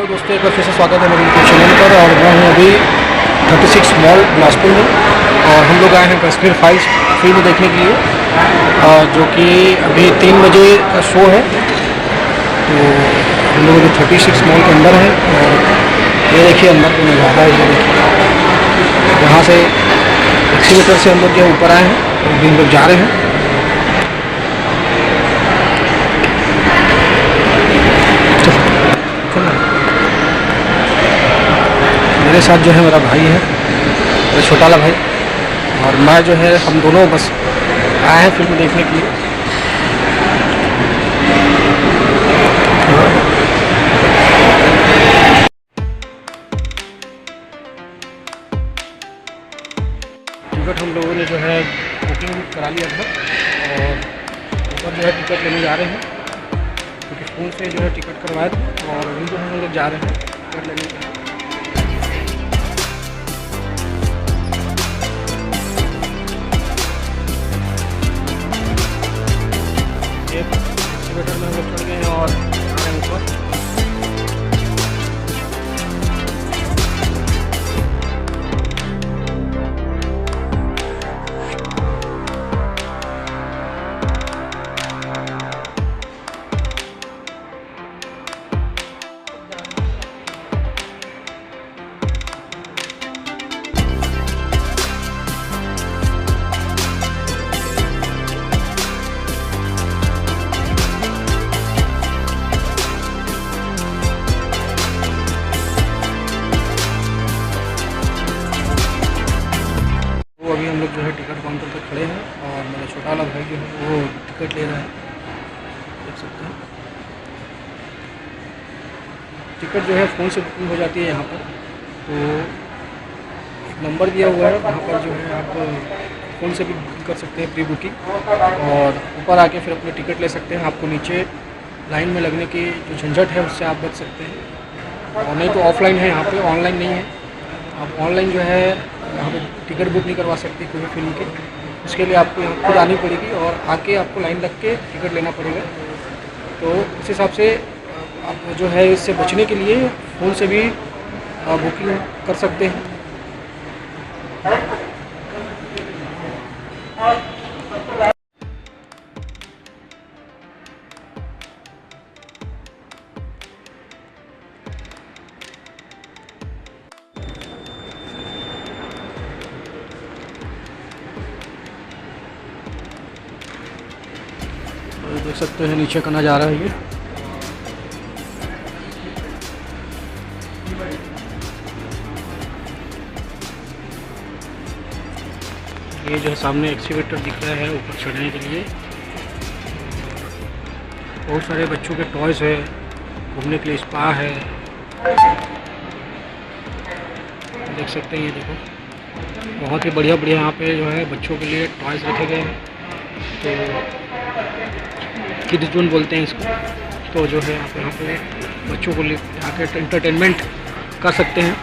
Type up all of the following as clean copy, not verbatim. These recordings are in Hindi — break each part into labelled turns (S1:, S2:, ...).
S1: हेलो दोस्तों, एक बार फिर से स्वागत है मेरे यूट्यूब चैनल पर। और मैं हूँ अभी 36 मॉल बिलासपुर में और हम लोग आए हैं कश्मीर फाइल्स फिल्म देखने के लिए, जो कि अभी 3 बजे का शो है। तो हम लोग अभी 36 मॉल के अंदर हैं और ये देखिए अंदर का नज़ारा है। ये देखिए यहाँ से एक्सीवेटर से हम लोग जो ऊपर आए हैं और अभी हम लोग जा रहे हैं। मेरे साथ जो है मेरा भाई है, मेरा छोटा वाला भाई, और मैं जो है, हम दोनों बस आए हैं फिल्म देखने के लिए। टिकट हम लोगों ने जो है बुकिंग करा लिया था और ऊपर जो है टिकट लेने जा रहे हैं, क्योंकि फ़ोन से जो है टिकट करवाए थे और अभी जो हम लोग जा रहे हैं टिकट लेने के लिए। एक्सीवेटर में हम लोग चढ़ गए हैं और आ रहे हैं ऊपर। अभी हम लोग जो है टिकट काउंटर पर खड़े हैं और मेरा छोटा वाला भाई जो है वो टिकट ले रहा है, देख सकते हैं। टिकट जो है फ़ोन से बुकिंग हो जाती है यहाँ पर। तो एक नंबर दिया हुआ है, वहाँ पर जो है आप फ़ोन से भी बुकिंग कर सकते हैं, प्री बुकिंग, और ऊपर आके फिर अपने टिकट ले सकते हैं। आपको नीचे लाइन में लगने की जो झंझट है उससे आप बच सकते हैं। और नहीं तो ऑफलाइन है यहाँ पे, ऑनलाइन नहीं है। आप ऑनलाइन जो है यहाँ पे टिकट बुक नहीं करवा सकते कोई फिल्म के, उसके लिए आपको यहाँ खुद आनी पड़ेगी और आके आपको लाइन लग के टिकट लेना पड़ेगा। तो इस हिसाब से आप जो है इससे बचने के लिए फ़ोन से भी बुकिंग कर सकते हैं। देख सकते हैं नीचे का नज़ारा है ये जो है सामने एक्सीवेटर दिख रहा है ऊपर चढ़ने के लिए। बहुत सारे बच्चों के टॉयज़ है, घूमने के लिए स्पा है, देख सकते हैं। ये देखो बहुत ही बढ़िया बढ़िया यहाँ पे जो है बच्चों के लिए टॉयज़ रखे गए हैं। तो किड्स जोन बोलते हैं इसको। तो जो है आप यहाँ पे बच्चों को आकर एंटरटेनमेंट कर सकते हैं।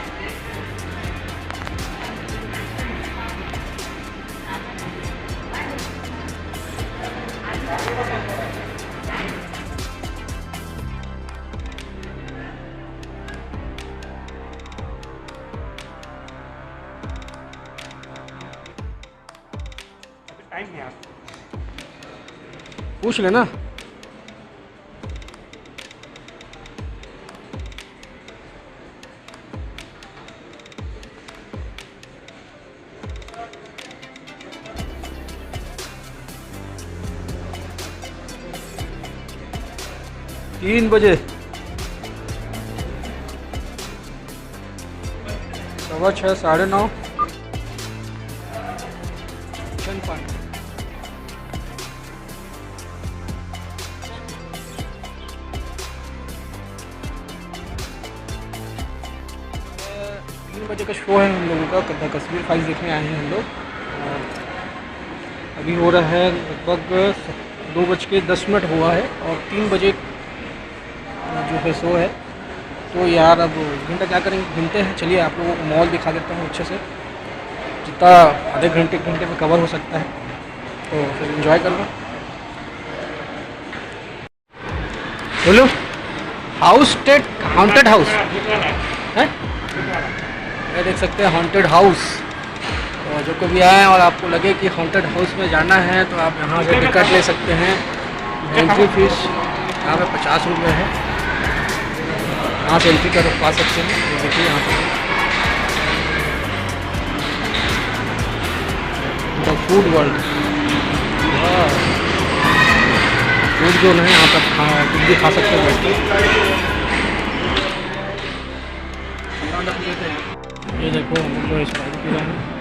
S1: टाइम है, आप पूछ लेना। तीन बजे 6:15 9:30 चंदपान। बजे का शो है हम लोगों का, कश्मीर फाइल्स देखने आए हैं हम लोग। और अभी हो रहा है लगभग 2:10 हुआ है और 3 बजे जो है शो है। तो यार अब घंटा क्या करेंगे, घूमते हैं। चलिए आप लोगों को मॉल दिखा देता हूँ अच्छे से, जितना आधे घंटे में कवर हो सकता है। तो फिर एंजॉय कर लो। बोलो हाउस टेट हॉन्टेड हाउस है, ये देख सकते हैं हॉन्टेड हाउस। तो जो कभी आए और आपको लगे कि हॉन्टेड हाउस में जाना है तो आप यहाँ से टिकट ले सकते हैं। एंट्री फीस यहाँ पे 50 रुपये है, यहाँ से एंट्री कर पा सकते हैं। ये देखिए यहाँ पर the food world, food zone है, यहाँ पर कुछ भी खा सकते हैं बैठ के। ये देखो हम लोग स्प्राइट पी रहे हैं।